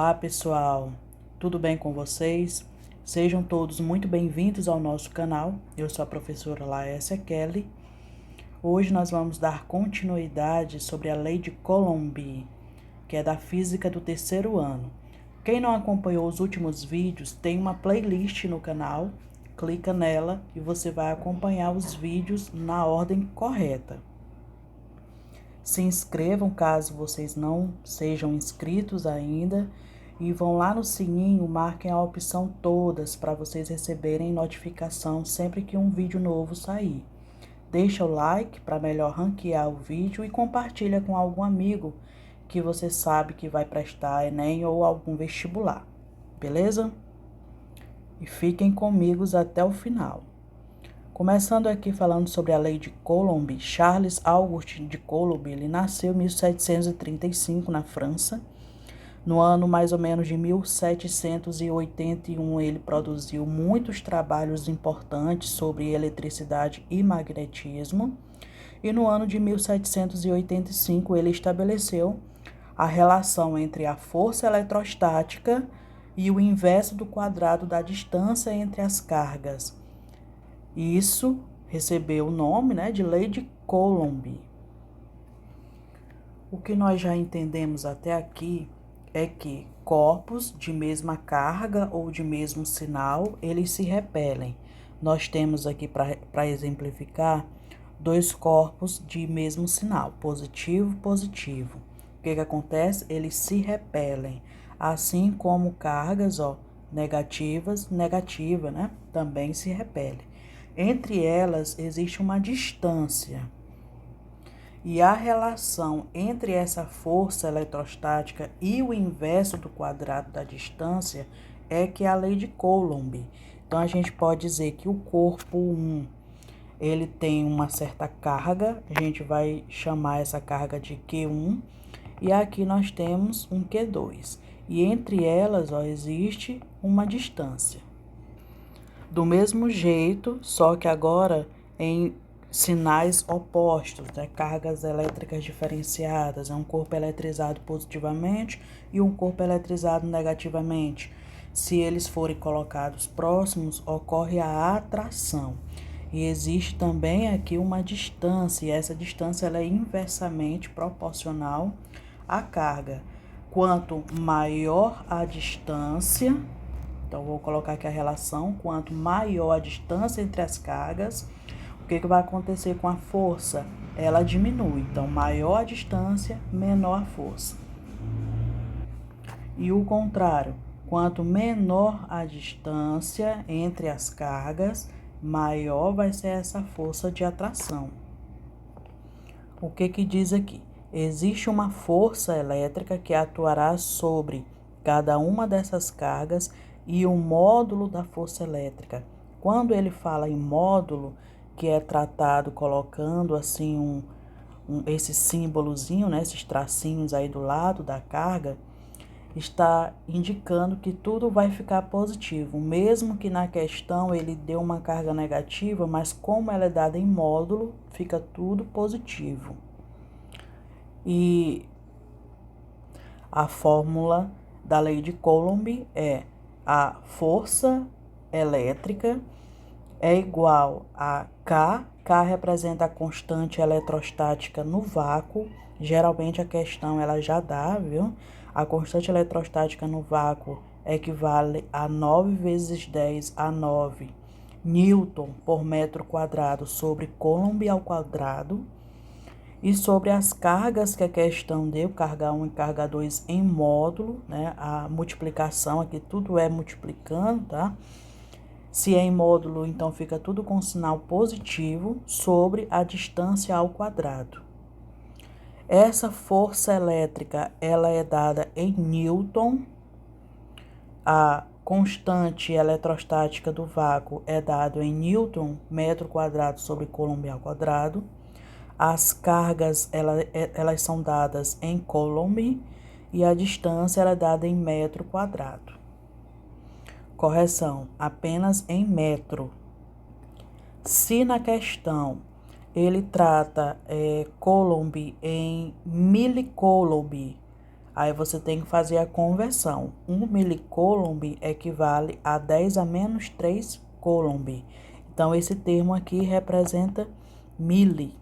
Olá, pessoal. Tudo bem com vocês? Sejam todos muito bem-vindos ao nosso canal. Eu sou a professora Laécia Kelly. Hoje nós vamos dar continuidade sobre a Lei de Coulomb, que é da física do terceiro ano. Quem não acompanhou os últimos vídeos, tem uma playlist no canal. Clica nela e você vai acompanhar os vídeos na ordem correta. Se inscrevam caso vocês não sejam inscritos ainda e vão lá no sininho, marquem a opção todas para vocês receberem notificação sempre que um vídeo novo sair. Deixa o like para melhor ranquear o vídeo e compartilha com algum amigo que você sabe que vai prestar Enem ou algum vestibular, beleza? E fiquem comigo até o final. Começando aqui falando sobre a Lei de Coulomb, Charles Auguste de Coulomb, ele nasceu em 1735 na França. No ano mais ou menos de 1781, ele produziu muitos trabalhos importantes sobre eletricidade e magnetismo. E no ano de 1785, ele estabeleceu a relação entre a força eletrostática e o inverso do quadrado da distância entre as cargas. Isso recebeu o nome, de Lei de Coulomb. O que nós já entendemos até aqui é que corpos de mesma carga ou de mesmo sinal, eles se repelem. Nós temos aqui, para exemplificar, dois corpos de mesmo sinal, positivo, positivo. O que acontece? Eles se repelem, assim como cargas, negativas, negativa, também se repelem. Entre elas existe uma distância. E a relação entre essa força eletrostática e o inverso do quadrado da distância é que é a Lei de Coulomb. Então, a gente pode dizer que o corpo 1, ele tem uma certa carga, a gente vai chamar essa carga de Q1, e aqui nós temos um Q2. E entre elas, existe uma distância. Do mesmo jeito, só que agora em sinais opostos, cargas elétricas diferenciadas, um corpo eletrizado positivamente e um corpo eletrizado negativamente. Se eles forem colocados próximos, ocorre a atração. E existe também aqui uma distância, e essa distância ela é inversamente proporcional à carga. Quanto maior a distância, então vou colocar aqui a relação, quanto maior a distância entre as cargas, o que vai acontecer com a força? Ela diminui. Então, maior a distância, menor a força. E o contrário, quanto menor a distância entre as cargas, maior vai ser essa força de atração. O que diz aqui? Existe uma força elétrica que atuará sobre cada uma dessas cargas e o módulo da força elétrica. Quando ele fala em módulo, que é tratado colocando assim esse símbolozinho, esses tracinhos aí do lado da carga, está indicando que tudo vai ficar positivo, mesmo que na questão ele dê uma carga negativa, mas como ela é dada em módulo, fica tudo positivo. E a fórmula da Lei de Coulomb é a força elétrica é igual a K. K representa a constante eletrostática no vácuo. Geralmente a questão ela já dá, viu? A constante eletrostática no vácuo equivale a 9 vezes 10 a 9 Newton por metro quadrado sobre Coulomb ao quadrado. E sobre as cargas que a questão deu, carga 1 e carga 2 em módulo, a multiplicação aqui tudo é multiplicando, tá? Se é em módulo, então fica tudo com sinal positivo sobre a distância ao quadrado. Essa força elétrica, ela é dada em Newton. A constante eletrostática do vácuo é dado em Newton, metro quadrado sobre Coulomb ao quadrado. As cargas, elas são dadas em Coulomb e a distância ela é dada em metro quadrado. Correção, apenas em metro. Se na questão ele trata Coulomb em milicoulomb, Aí você tem que fazer a conversão. 1 milicoulomb equivale a 10 a menos 3 coulomb. Então, esse termo aqui representa mili.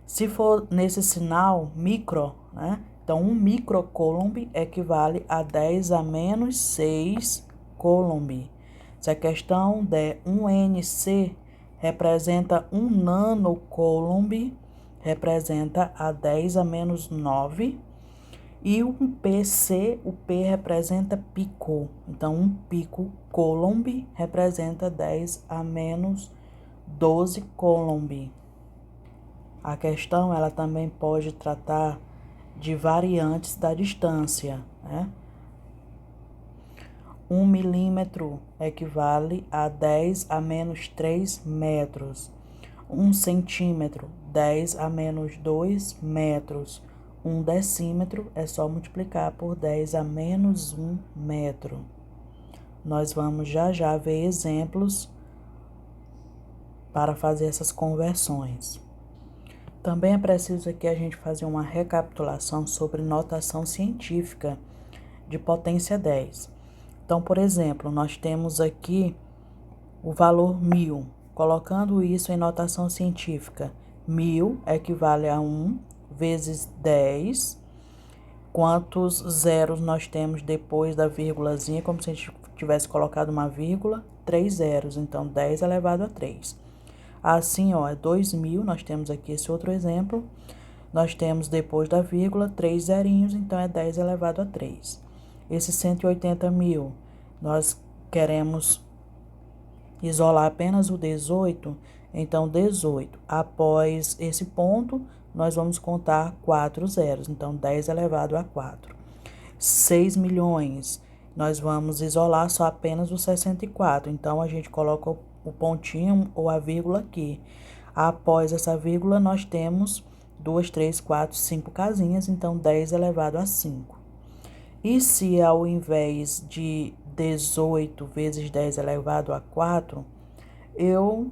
Se for nesse sinal micro, né? Então, 1 microcoulomb equivale a 10 a menos 6 coulomb. Se a questão der 1 NC, representa 1 nanocoulomb, representa a 10 a menos 9. E um PC, o P representa pico. Então, 1 pico coulomb representa 10 a menos 12 coulomb. A questão, ela também pode tratar de variantes da distância, né? 1 milímetro equivale a 10 a menos 3 metros. 1 centímetro, 10 a menos 2 metros. 1 decímetro é só multiplicar por 10 a menos 1 metro. Nós vamos já ver exemplos para fazer essas conversões. Também é preciso aqui a gente fazer uma recapitulação sobre notação científica de potência 10. Então, por exemplo, nós temos aqui o valor 1000. Colocando isso em notação científica, 1000 equivale a 1 vezes 10. Quantos zeros nós temos depois da vírgulazinha? Como se a gente tivesse colocado uma vírgula, 3 zeros. Então, 10 elevado a 3. Assim, ó, é 2000, nós temos aqui esse outro exemplo. Nós temos depois da vírgula 3 zerinhos, então é 10 elevado a 3. Esse 180 mil, nós queremos isolar apenas o 18, então 18. Após esse ponto, nós vamos contar 4 zeros, então 10 elevado a 4. 6 milhões, nós vamos isolar só apenas o 64, então a gente coloca o pontinho ou a vírgula aqui. Após essa vírgula, nós temos 2, 3, 4, 5 casinhas, então 10 elevado a 5. E se ao invés de 18 vezes 10 elevado a 4, eu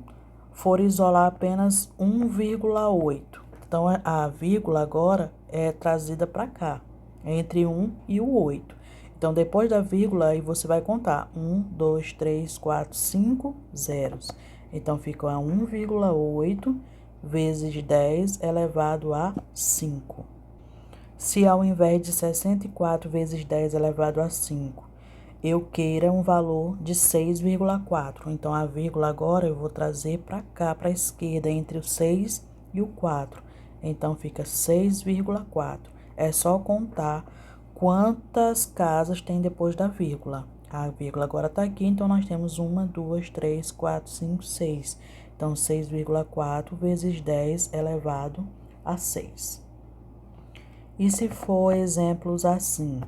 for isolar apenas 1,8. Então, a vírgula agora é trazida para cá, entre 1 e o 8. Então, depois da vírgula, aí você vai contar 1, 2, 3, 4, 5 zeros. Então, fica 1,8 vezes 10 elevado a 5. Se ao invés de 64 vezes 10 elevado a 5, eu queira um valor de 6,4. Então, a vírgula agora eu vou trazer para cá, para a esquerda, entre o 6 e o 4. Então, fica 6,4. É só contar quantas casas tem depois da vírgula. A vírgula agora está aqui, então nós temos 1, 2, 3, 4, 5, 6. Então, 6,4 vezes 10 elevado a 6. E se for exemplos assim,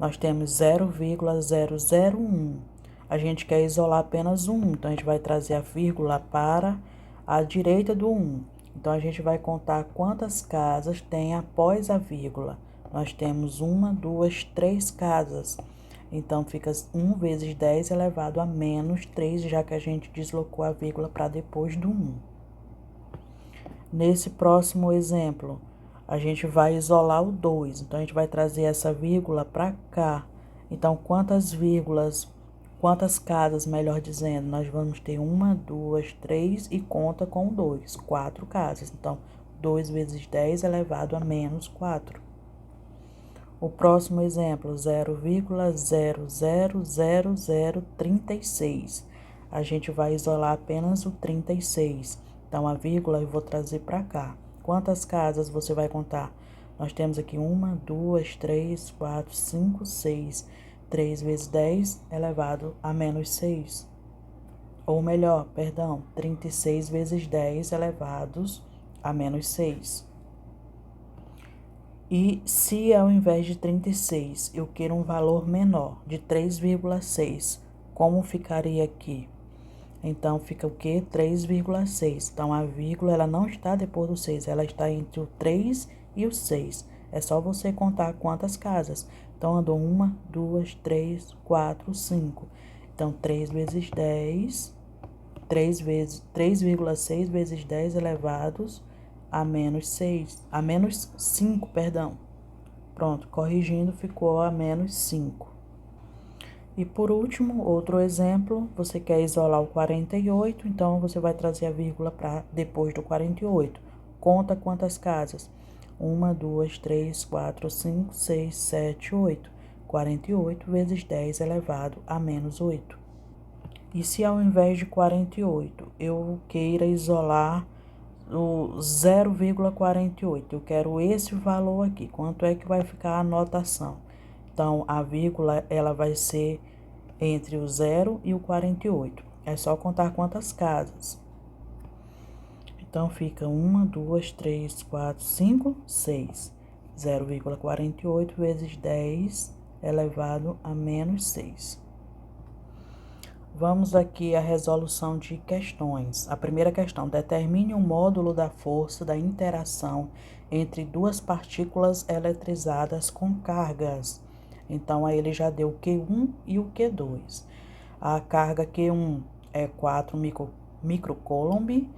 nós temos 0,001. A gente quer isolar apenas o 1, então a gente vai trazer a vírgula para a direita do 1. Então, a gente vai contar quantas casas tem após a vírgula. Nós temos 1, 2, 3 casas. Então, fica 1 vezes 10 elevado a menos 3, já que a gente deslocou a vírgula para depois do 1. Nesse próximo exemplo, a gente vai isolar o 2. Então, a gente vai trazer essa vírgula para cá. Então, quantas casas, melhor dizendo, nós vamos ter 1, 2, 3 e conta com 2, 4 casas. Então, 2 vezes 10 elevado a menos 4. O próximo exemplo, 0,00036. A gente vai isolar apenas o 36. Então, a vírgula eu vou trazer para cá. Quantas casas você vai contar? Nós temos aqui 1, 2, 3, 4, 5, 6. 3 vezes 10 elevado a menos 6. Ou melhor, perdão, 36 vezes 10 elevados a menos 6. E se ao invés de 36 eu quero um valor menor, de 3,6, como ficaria aqui? Então, fica o quê? 3,6. Então, a vírgula ela não está depois do 6, ela está entre o 3 e o 6. É só você contar quantas casas. Então, andou 1, 2, 3, 4, 5. Então, 3 vezes 10, 3,6 vezes 10 elevados a menos 6, a menos 5, perdão. Pronto, corrigindo, ficou a menos 5. E por último, outro exemplo, você quer isolar o 48, então você vai trazer a vírgula para depois do 48. Conta quantas casas? 1, 2, 3, 4, 5, 6, 7, 8. 48 vezes 10 elevado a menos 8. E se ao invés de 48 eu queira isolar o 0,48, eu quero esse valor aqui, quanto é que vai ficar a notação? Então, a vírgula, ela vai ser entre o 0 e o 48. É só contar quantas casas. Então, fica 1, 2, 3, 4, 5, 6. 0,48 vezes 10 elevado a menos 6. Vamos aqui à resolução de questões. A primeira questão: determine o módulo da força da interação entre duas partículas eletrizadas com cargas. Então, aí ele já deu o Q1 e o Q2. A carga Q1 é 4 microcoulomb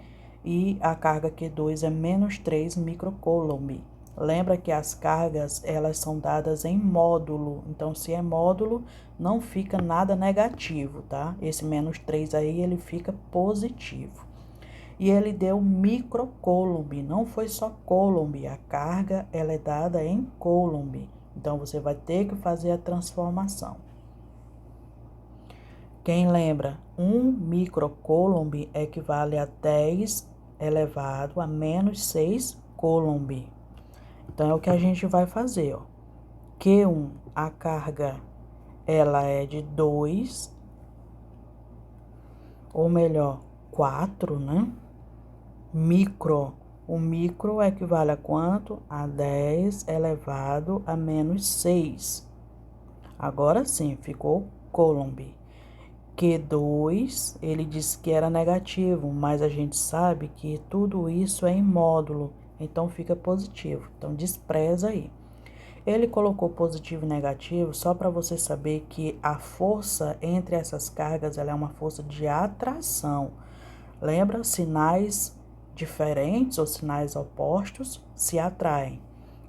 e a carga Q2 é menos 3 microcoulomb. Lembra que as cargas, elas são dadas em módulo. Então, se é módulo, não fica nada negativo, tá? Esse menos 3 aí, ele fica positivo. E ele deu microcoulomb, não foi só coulomb. A carga, ela é dada em coulomb. Então, você vai ter que fazer a transformação. Quem lembra? 1 microcoulomb equivale a 10 elevado a menos 6 coulomb. Então, é o que a gente vai fazer, ó. Q1, a carga, ela é de 2, ou melhor, 4, né? O micro equivale a quanto? A 10 elevado a menos 6. Agora sim, ficou coulomb. Q2, ele disse que era negativo, mas a gente sabe que tudo isso é em módulo, então fica positivo. Então, despreza aí. Ele colocou positivo e negativo só para você saber que a força entre essas cargas, ela é uma força de atração. Lembra? Sinais diferentes ou sinais opostos se atraem.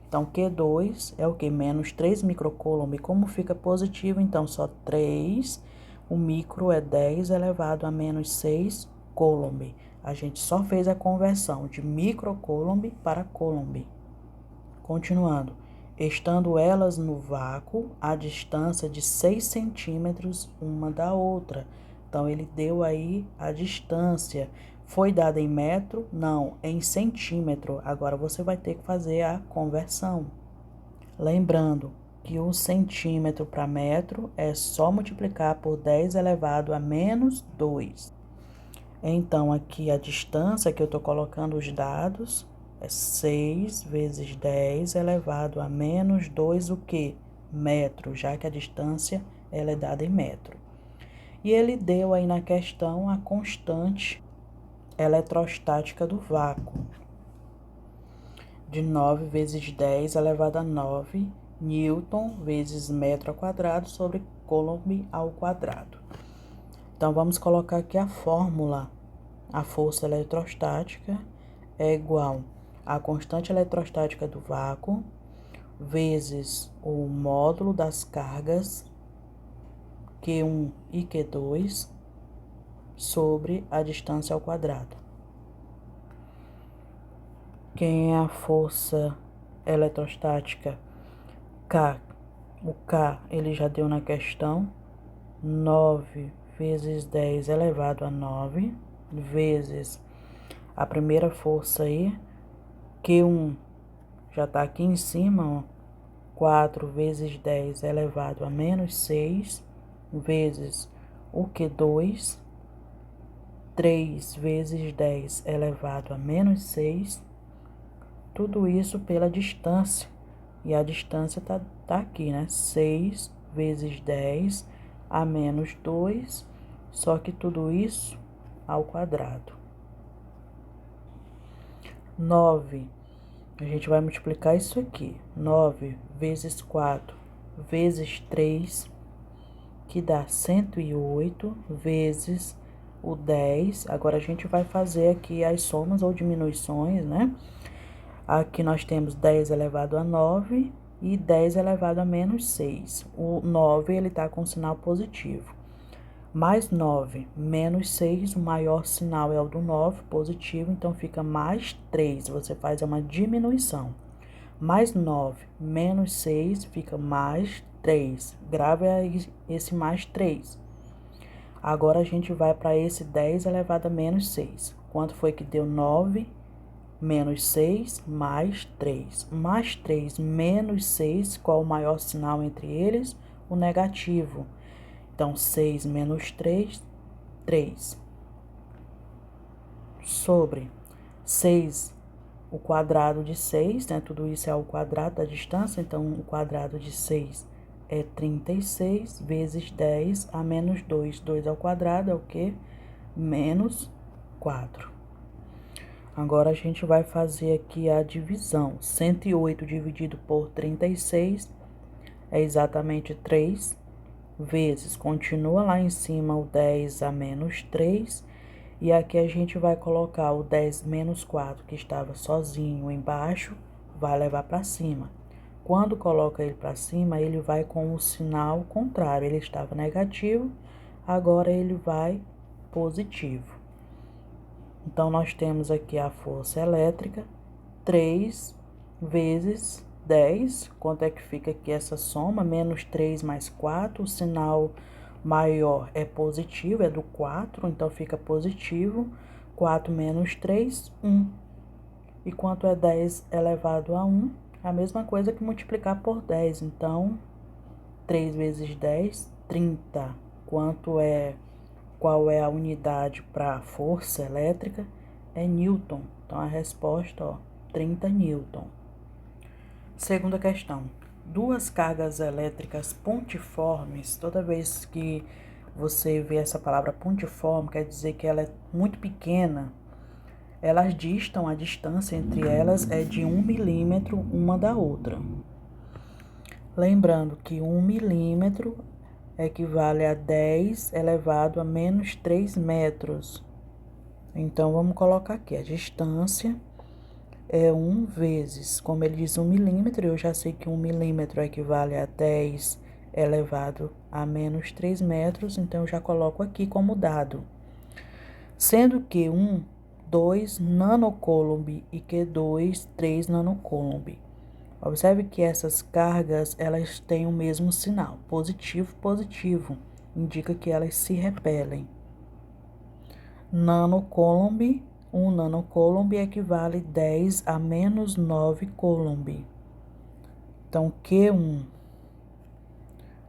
Então, Q2 é o que? Menos 3 microcoulomb. Como fica positivo, então, só 3. O micro é 10 elevado a menos 6 coulomb. A gente só fez a conversão de microcoulomb para coulomb. Continuando. Estando elas no vácuo, a distância de 6 centímetros uma da outra. Então, ele deu aí a distância. Foi dada em metro? Não, em centímetro. Agora, você vai ter que fazer a conversão. Lembrando que o centímetro para metro é só multiplicar por 10 elevado a menos 2. Então, aqui a distância que eu estou colocando os dados é 6 vezes 10 elevado a menos 2 o quê? Metro, já que a distância ela é dada em metro. E ele deu aí na questão a constante eletrostática do vácuo, de 9 vezes 10 elevado a 9 Newton vezes metro ao quadrado sobre coulomb ao quadrado. Então, vamos colocar aqui a fórmula. A força eletrostática é igual à constante eletrostática do vácuo vezes o módulo das cargas Q1 e Q2 sobre a distância ao quadrado. Quem é a força eletrostática? K. O K ele já deu na questão. 9 vezes 10 elevado a 9 vezes a primeira força aí, Q1 já está aqui em cima, ó, 4 vezes 10 elevado a menos 6, vezes o Q2, 3 vezes 10 elevado a menos 6, tudo isso pela distância, e a distância tá aqui, né? 6 vezes 10 a menos 2, só que tudo isso ao quadrado. 9, a gente vai multiplicar isso aqui. 9 vezes 4 vezes 3, que dá 108, vezes o 10. Agora, a gente vai fazer aqui as somas ou diminuições, né? Aqui nós temos 10 elevado a 9, e 10 elevado a menos 6. O 9, ele está com sinal positivo. Mais 9, menos 6, o maior sinal é o do 9, positivo, então fica mais 3. Você faz uma diminuição. Mais 9, menos 6, fica mais 3. Grave aí esse mais 3. Agora a gente vai para esse 10 elevado a menos 6. Quanto foi que deu 9? Menos 6 mais 3. Mais 3 menos 6, qual o maior sinal entre eles? O negativo. Então, 6 menos 3, 3. Sobre 6, o quadrado de 6, né? Tudo isso é o quadrado da distância, então o quadrado de 6 é 36 vezes 10 a menos 2. 2 ao quadrado é o quê? Menos 4. Agora a gente vai fazer aqui a divisão. 108 dividido por 36 é exatamente 3 vezes. Continua lá em cima o 10 a menos 3. E aqui a gente vai colocar o 10 menos 4, que estava sozinho embaixo, vai levar para cima. Quando coloca ele para cima, ele vai com o sinal contrário. Ele estava negativo, agora ele vai positivo. Então, nós temos aqui a força elétrica, 3 vezes 10. Quanto é que fica aqui essa soma? Menos 3 mais 4, o sinal maior é positivo, é do 4, então fica positivo. 4 menos 3, 1. E quanto é 10 elevado a 1? A mesma coisa que multiplicar por 10. Então, 3 vezes 10, 30. Qual é a unidade para força elétrica? É Newton. Então, a resposta, ó, 30 Newton. Segunda questão. Duas cargas elétricas pontiformes, toda vez que você vê essa palavra pontiforme, quer dizer que ela é muito pequena. Elas distam, a distância entre elas é de 1 milímetro uma da outra. Lembrando que 1 milímetro equivale a 10 elevado a menos 3 metros. Então, vamos colocar aqui, a distância é 1 vezes, como ele diz 1 milímetro, eu já sei que 1 milímetro equivale a 10 elevado a menos 3 metros, então eu já coloco aqui como dado. Sendo que 1, 2 nanocoulomb e Q2, 3 nanocoulomb. Observe que essas cargas, elas têm o mesmo sinal, positivo, positivo, indica que elas se repelem. Nanocoulomb, 1 nanocoulomb equivale a 10 a menos 9 coulomb. Então, Q1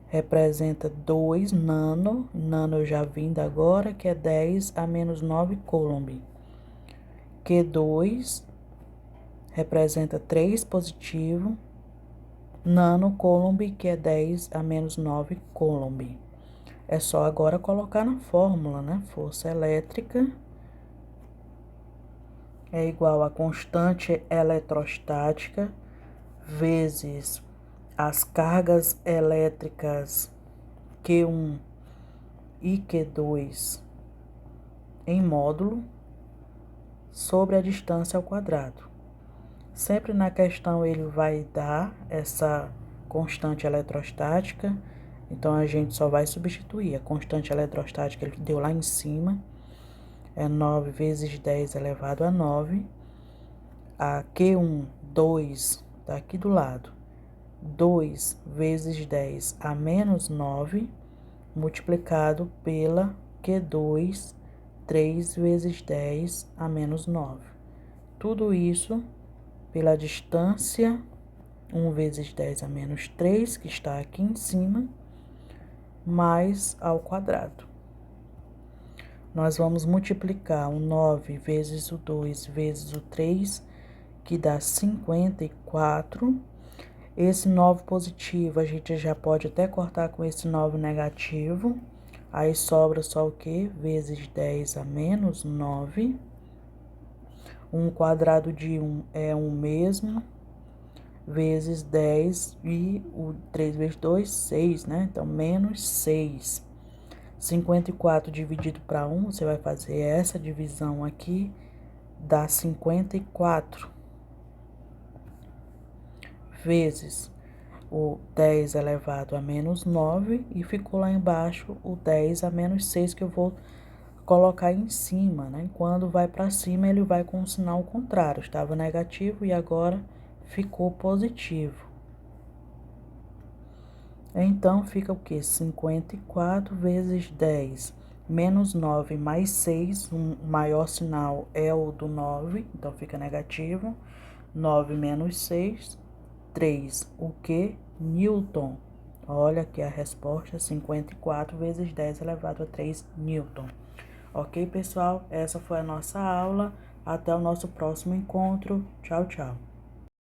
representa 2 nano eu já vim da agora, que é 10 a menos 9 coulomb. Q2 representa 3 positivo, nanocoulomb, que é 10 a menos 9 coulomb. É só agora colocar na fórmula, né? Força elétrica é igual a constante eletrostática vezes as cargas elétricas Q1 e Q2 em módulo sobre a distância ao quadrado. Sempre na questão ele vai dar essa constante eletrostática, então a gente só vai substituir. A constante eletrostática ele deu lá em cima, é 9 vezes 10 elevado a 9. A Q1, 2, tá aqui do lado. 2 vezes 10 a menos 9, multiplicado pela Q2, 3 vezes 10 a menos 9. Tudo isso pela distância 1 vezes 10 a menos 3, que está aqui em cima, mais ao quadrado. Nós vamos multiplicar o 9 vezes o 2 vezes o 3, que dá 54. Esse 9 positivo a gente já pode até cortar com esse 9 negativo. Aí sobra só o quê? Vezes 10 a menos 9. 1 quadrado de 1 é 1 mesmo. Vezes 10 e o 3 vezes 2, 6, né? Então, menos 6. 54 dividido para 1, você vai fazer essa divisão aqui, dá 54. Vezes o 10 elevado a menos 9 e ficou lá embaixo o 10 a menos 6 que eu vou colocar em cima, né? Quando vai para cima, ele vai com o sinal contrário. Estava negativo e agora ficou positivo. Então, fica o quê? 54 vezes 10 menos 9 mais 6. O maior sinal é o do 9, então fica negativo. 9 menos 6, 3. O que? Newton. Olha aqui a resposta, 54 vezes 10 elevado a 3 Newton. Ok, pessoal? Essa foi a nossa aula. Até o nosso próximo encontro. Tchau, tchau.